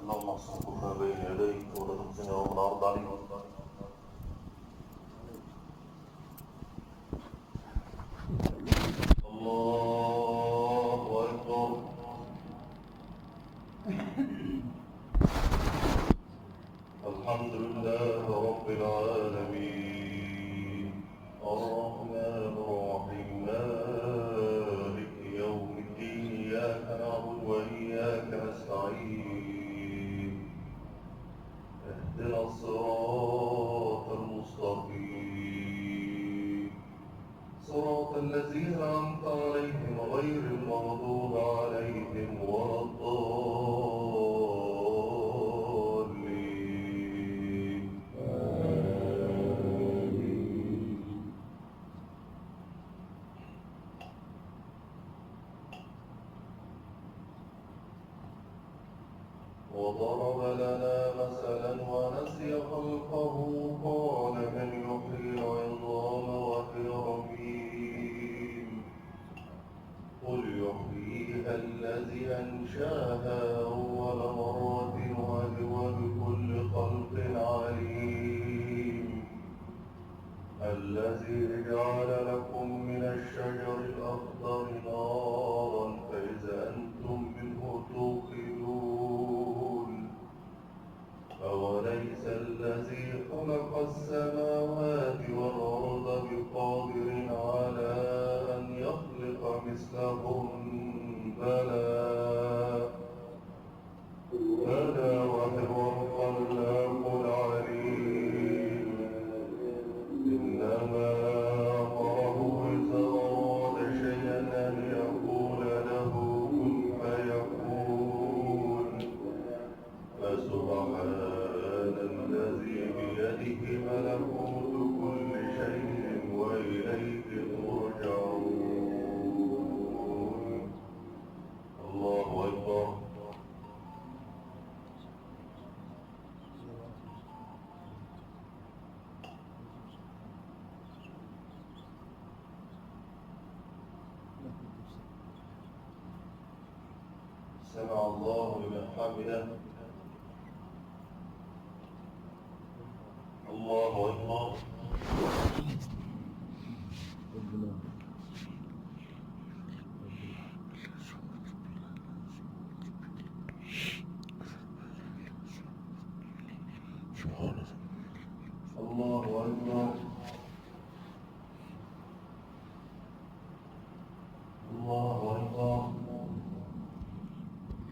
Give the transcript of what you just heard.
اللهم احصرنا بين يديك ولا تخزنا يوم العرض عليك. الله أكبر. الحمد لله رب العالمين الرحمن الرحيم مالك يوم الدين إياك نعبد وإياك نستعين اهدنا الصراط المستقيم صراط الذين أنعمت عليهم غير المغضوب عليهم ولا الضالين آمين. وضرب لنا مثلا ونسي خلقه قال من يحيي العظام وهي رميم قل يحييها الذي أنشاها أول مرة وهو بكل خلق عليم الذي جعل لكم من الشجر الأخضر نارا فإذا أنتم منه توقدون أوليس الذي خلق السماوات والأرض بقادر على أن يخلق مثلهم بلى وهو الخلاق العليم إنما أمره إذا أراد شيئا أن يقول له كن فيكون فسبحان الذي بيده ملكوت كل شيء وإليه ترجعون. الله أكبر. سمع الله لمن حمده. الله أكبر. الله أكبر.